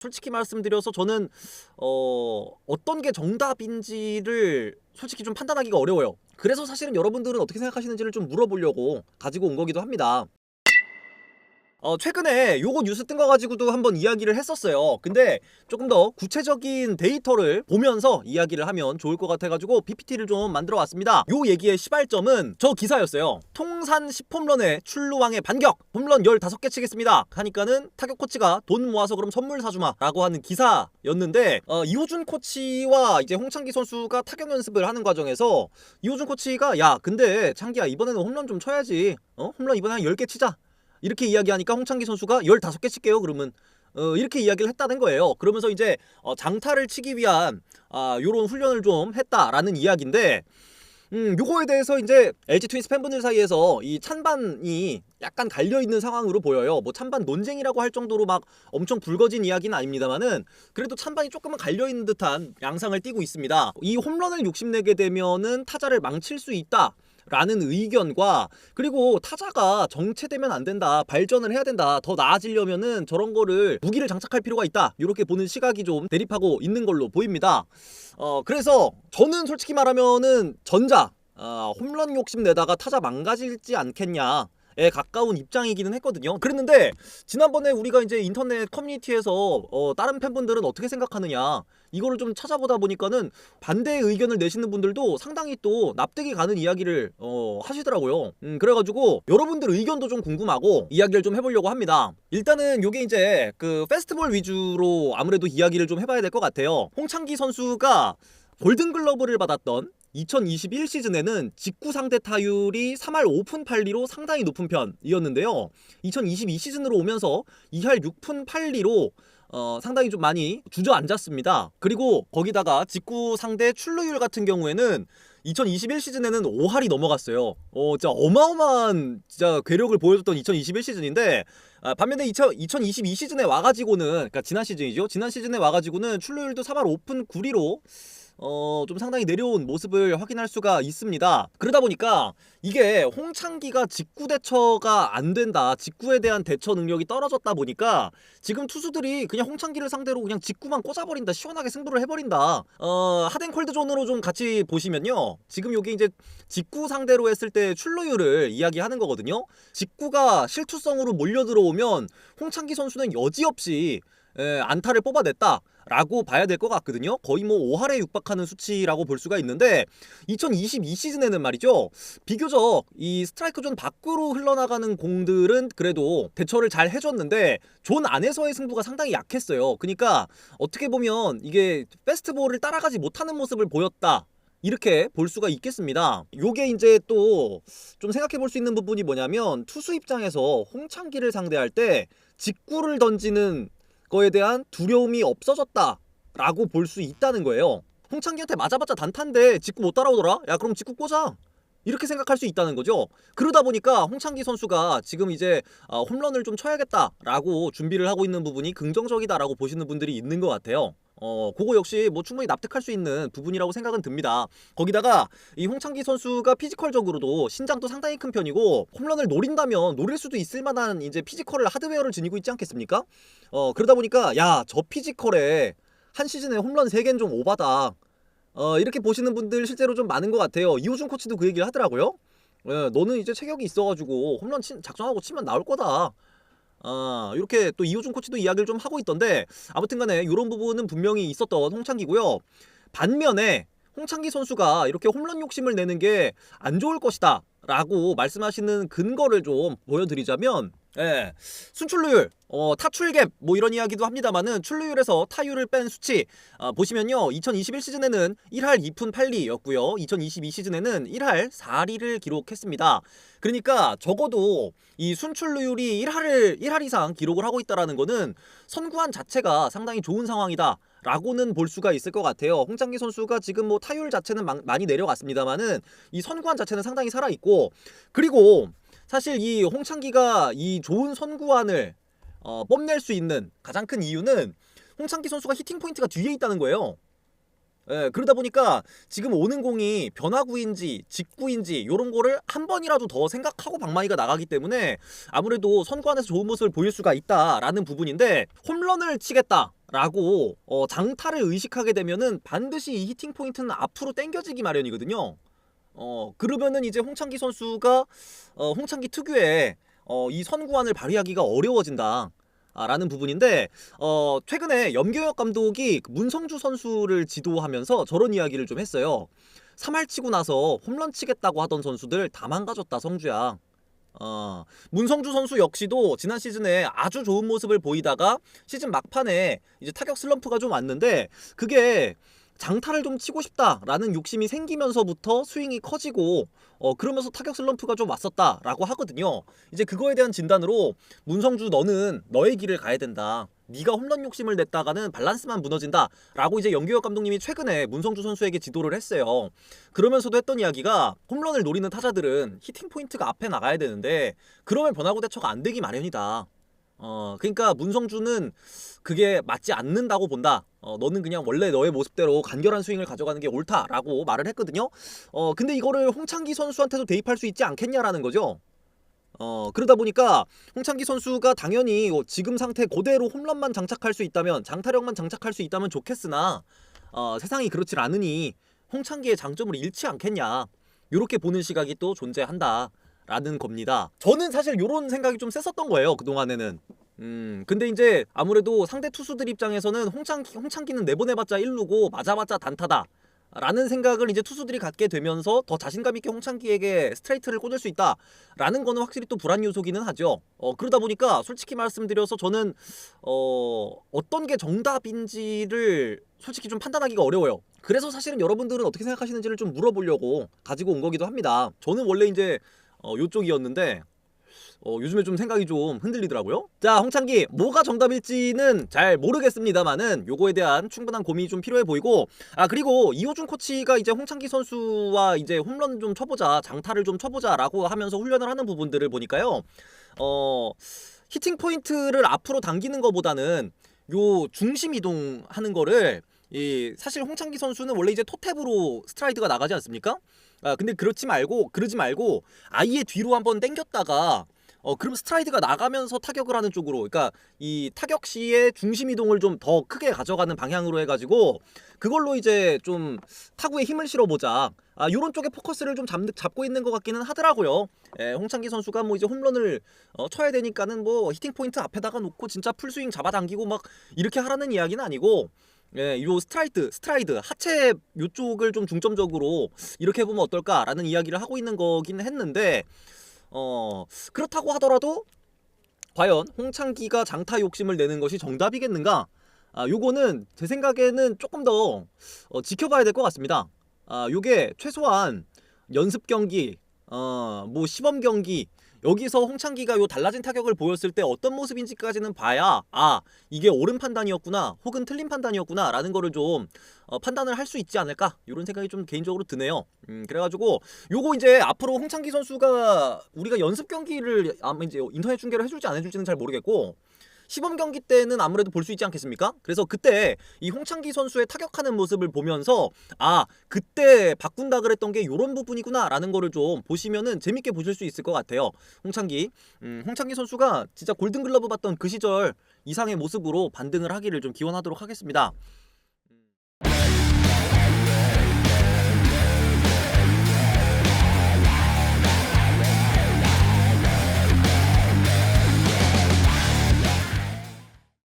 솔직히 말씀드려서 저는 어떤 게 정답인지를 솔직히 좀 판단하기가 어려워요. 그래서 사실은 여러분들은 어떻게 생각하시는지를 좀 물어보려고 가지고 온 거기도 합니다. 최근에 요거 뉴스 뜬 거 가지고도 한번 이야기를 했었어요. 근데 조금 더 구체적인 데이터를 보면서 이야기를 하면 좋을 것 같아가지고 PPT를 좀 만들어 왔습니다. 요 얘기의 시발점은 저 기사였어요. 통산 10홈런에 출루왕의 반격! 홈런 15개 치겠습니다. 하니까는 타격 코치가 돈 모아서 그럼 선물 사주마 라고 하는 기사였는데, 이호준 코치와 이제 홍창기 선수가 타격 연습을 하는 과정에서 이호준 코치가 야 근데 창기야 이번에는 홈런 좀 쳐야지, 홈런 이번에 한 10개 치자 이렇게 이야기하니까 홍창기 선수가 15개 칠게요 그러면 이렇게 이야기를 했다는 거예요. 그러면서 이제 장타를 치기 위한 요런 훈련을 좀 했다라는 이야기인데, 요거에 대해서 이제 LG 트윈스 팬분들 사이에서 이 찬반이 약간 갈려있는 상황으로 보여요. 뭐 찬반 논쟁이라고 할 정도로 막 엄청 불거진 이야기는 아닙니다만은 그래도 찬반이 조금은 갈려있는 듯한 양상을 띠고 있습니다. 이 홈런을 욕심내게 되면은 타자를 망칠 수 있다 라는 의견과, 그리고 타자가 정체되면 안 된다, 발전을 해야 된다, 더 나아지려면은 저런 거를 무기를 장착할 필요가 있다, 이렇게 보는 시각이 좀 대립하고 있는 걸로 보입니다. 그래서 저는 솔직히 말하면은 전자, 홈런 욕심 내다가 타자 망가지지 않겠냐 에 가까운 입장이기는 했거든요. 그랬는데 지난번에 우리가 이제 인터넷 커뮤니티에서 다른 팬분들은 어떻게 생각하느냐 이거를 좀 찾아보다 보니까는 반대의 의견을 내시는 분들도 상당히 또 납득이 가는 이야기를 하시더라고요. 그래가지고 여러분들 의견도 좀 궁금하고 이야기를 좀 해보려고 합니다. 일단은 요게 이제 그 페스티벌 위주로 아무래도 이야기를 좀 해봐야 될 것 같아요. 홍창기 선수가 골든글러브를 받았던 2021 시즌에는 직구 상대 타율이 3할 5푼 8리로 상당히 높은 편이었는데요. 2022 시즌으로 오면서 2할 6푼 8리로 상당히 좀 많이 주저앉았습니다. 그리고 거기다가 직구 상대 출루율 같은 경우에는 2021 시즌에는 5할이 넘어갔어요. 진짜 어마어마한 진짜 괴력을 보여줬던 2021 시즌인데, 반면에 2022 시즌에 와가지고는, 그러니까 지난 시즌이죠. 지난 시즌에 와가지고는 출루율도 3할 5푼 9리로 좀 상당히 내려온 모습을 확인할 수가 있습니다. 그러다 보니까 이게 홍창기가 직구 대처가 안 된다, 직구에 대한 대처 능력이 떨어졌다 보니까 지금 투수들이 그냥 홍창기를 상대로 그냥 직구만 꽂아버린다, 시원하게 승부를 해버린다. 핫앤콜드 존으로 좀 같이 보시면요, 지금 여기 이제 직구 상대로 했을 때 출루율을 이야기하는 거거든요. 직구가 실투성으로 몰려 들어오면 홍창기 선수는 여지없이 안타를 뽑아냈다 라고 봐야 될 것 같거든요. 거의 뭐 5할에 육박하는 수치라고 볼 수가 있는데, 2022 시즌에는 말이죠, 비교적 이 스트라이크 존 밖으로 흘러나가는 공들은 그래도 대처를 잘 해줬는데 존 안에서의 승부가 상당히 약했어요. 그러니까 어떻게 보면 이게 페스트볼을 따라가지 못하는 모습을 보였다, 이렇게 볼 수가 있겠습니다. 요게 이제 또 좀 생각해 볼 수 있는 부분이 뭐냐면, 투수 입장에서 홍창기를 상대할 때 직구를 던지는 거에 대한 두려움이 없어졌다라고 볼 수 있다는 거예요. 홍창기한테 맞아봤자 단타인데 직구 못 따라오더라? 야 그럼 직구 꽂아, 이렇게 생각할 수 있다는 거죠. 그러다 보니까 홍창기 선수가 지금 이제 홈런을 좀 쳐야겠다라고 준비를 하고 있는 부분이 긍정적이다라고 보시는 분들이 있는 것 같아요. 그거 역시 뭐 충분히 납득할 수 있는 부분이라고 생각은 듭니다. 거기다가 이 홍창기 선수가 피지컬적으로도 신장도 상당히 큰 편이고, 홈런을 노린다면 노릴 수도 있을 만한 이제 피지컬을, 하드웨어를 지니고 있지 않겠습니까? 그러다 보니까 야 저 피지컬에 한 시즌에 홈런 3개는 좀 오바다, 이렇게 보시는 분들 실제로 좀 많은 것 같아요. 이호준 코치도 그 얘기를 하더라고요. 너는 이제 체격이 있어가지고 홈런 작정하고 치면 나올 거다. 이렇게 또 이호준 코치도 이야기를 좀 하고 있던데, 아무튼간에 이런 부분은 분명히 있었던 홍창기고요. 반면에 홍창기 선수가 이렇게 홈런 욕심을 내는 게 안 좋을 것이다 라고 말씀하시는 근거를 좀 보여드리자면, 순출루율, 타출갭 뭐 이런 이야기도 합니다만은 출루율에서 타율을 뺀 수치 보시면요, 2021 시즌에는 1할 2푼 8리였고요 2022 시즌에는 1할 4리를 기록했습니다. 그러니까 적어도 이 순출루율이 1할 이상 기록을 하고 있다라는 거는 선구안 자체가 상당히 좋은 상황이다 라고는 볼 수가 있을 것 같아요. 홍창기 선수가 지금 뭐 타율 자체는 많이 내려갔습니다만은 이 선구안 자체는 상당히 살아있고, 그리고 사실 이 홍창기가 이 좋은 선구안을 뽐낼 수 있는 가장 큰 이유는 홍창기 선수가 히팅 포인트가 뒤에 있다는 거예요. 예, 그러다 보니까 지금 오는 공이 변화구인지 직구인지 요런 거를 한 번이라도 더 생각하고 방망이가 나가기 때문에 아무래도 선구 안에서 좋은 모습을 보일 수가 있다라는 부분인데, 홈런을 치겠다라고 장타를 의식하게 되면은 반드시 이 히팅 포인트는 앞으로 당겨지기 마련이거든요. 그러면은 이제 홍창기 선수가 홍창기 특유의 이 선구안을 발휘하기가 어려워진다 라는 부분인데, 최근에 염경엽 감독이 문성주 선수를 지도하면서 저런 이야기를 좀 했어요. 3할 치고 나서 홈런 치겠다고 하던 선수들 다 망가졌다 성주야. 문성주 선수 역시도 지난 시즌에 아주 좋은 모습을 보이다가 시즌 막판에 이제 타격 슬럼프가 좀 왔는데, 그게 장타를 좀 치고 싶다라는 욕심이 생기면서부터 스윙이 커지고 그러면서 타격 슬럼프가 좀 왔었다라고 하거든요. 이제 그거에 대한 진단으로 문성주 너는 너의 길을 가야 된다. 네가 홈런 욕심을 냈다가는 밸런스만 무너진다라고 이제 염기혁 감독님이 최근에 문성주 선수에게 지도를 했어요. 그러면서도 했던 이야기가, 홈런을 노리는 타자들은 히팅 포인트가 앞에 나가야 되는데 그러면 변화구 대처가 안 되기 마련이다. 그러니까 문성주는 그게 맞지 않는다고 본다. 너는 그냥 원래 너의 모습대로 간결한 스윙을 가져가는 게 옳다라고 말을 했거든요. 근데 이거를 홍창기 선수한테도 대입할 수 있지 않겠냐라는 거죠. 그러다 보니까 홍창기 선수가 당연히 지금 상태 그대로 홈런만 장착할 수 있다면, 장타력만 장착할 수 있다면 좋겠으나 세상이 그렇질 않으니 홍창기의 장점을 잃지 않겠냐, 이렇게 보는 시각이 또 존재한다 라는 겁니다. 저는 사실 이런 생각이 좀 셌었던 거예요, 그동안에는. 근데 이제 아무래도 상대 투수들 입장에서는 홍창기는 내보내봤자 1루고 맞아봤자 단타다 라는 생각을 이제 투수들이 갖게 되면서 더 자신감 있게 홍창기에게 스트레이트를 꽂을 수 있다 라는 거는 확실히 또 불안 요소기는 하죠. 그러다 보니까 솔직히 말씀드려서 저는 어떤 게 정답인지를 솔직히 좀 판단하기가 어려워요. 그래서 사실은 여러분들은 어떻게 생각하시는지를 좀 물어보려고 가지고 온 거기도 합니다. 저는 원래 이제 요쪽이었는데 요즘에 좀 생각이 좀 흔들리더라고요. 자, 홍창기 뭐가 정답일지는 잘 모르겠습니다만은 요거에 대한 충분한 고민이 좀 필요해 보이고, 그리고 이호준 코치가 이제 홍창기 선수와 이제 홈런 좀 쳐보자, 장타를 좀 쳐보자 라고 하면서 훈련을 하는 부분들을 보니까요, 히팅 포인트를 앞으로 당기는 것보다는 요 중심 이동하는 거를, 사실 홍창기 선수는 원래 이제 토탭으로 스트라이드가 나가지 않습니까? 근데 그러지 말고 아예 뒤로 한번 당겼다가 그럼 스트라이드가 나가면서 타격을 하는 쪽으로, 그러니까 이 타격 시에 중심 이동을 좀 더 크게 가져가는 방향으로 해가지고 그걸로 이제 좀 타구에 힘을 실어보자, 요런 쪽에 포커스를 좀 잡고 있는 것 같기는 하더라고요. 홍창기 선수가 뭐 이제 홈런을 쳐야 되니까는 뭐 히팅 포인트 앞에다가 놓고 진짜 풀스윙 잡아당기고 막 이렇게 하라는 이야기는 아니고, 요 스트라이드 하체 요쪽을 좀 중점적으로 이렇게 해보면 어떨까라는 이야기를 하고 있는 거긴 했는데, 그렇다고 하더라도 과연 홍창기가 장타 욕심을 내는 것이 정답이겠는가? 요거는 제 생각에는 조금 더 지켜봐야 될 것 같습니다. 요게 최소한 연습 경기, 뭐 시범 경기, 여기서 홍창기가 요 달라진 타격을 보였을 때 어떤 모습인지까지는 봐야 이게 옳은 판단이었구나 혹은 틀린 판단이었구나 라는 거를 좀 판단을 할 수 있지 않을까, 이런 생각이 좀 개인적으로 드네요. 그래가지고 요거 이제 앞으로 홍창기 선수가 우리가 연습 경기를 아마 이제 인터넷 중계를 해줄지 안 해줄지는 잘 모르겠고, 시범 경기 때는 아무래도 볼 수 있지 않겠습니까? 그래서 그때 이 홍창기 선수의 타격하는 모습을 보면서 그때 바꾼다 그랬던 게 요런 부분이구나 라는 거를 좀 보시면은 재밌게 보실 수 있을 것 같아요. 홍창기 선수가 진짜 골든글러브 받던 그 시절 이상의 모습으로 반등을 하기를 좀 기원하도록 하겠습니다.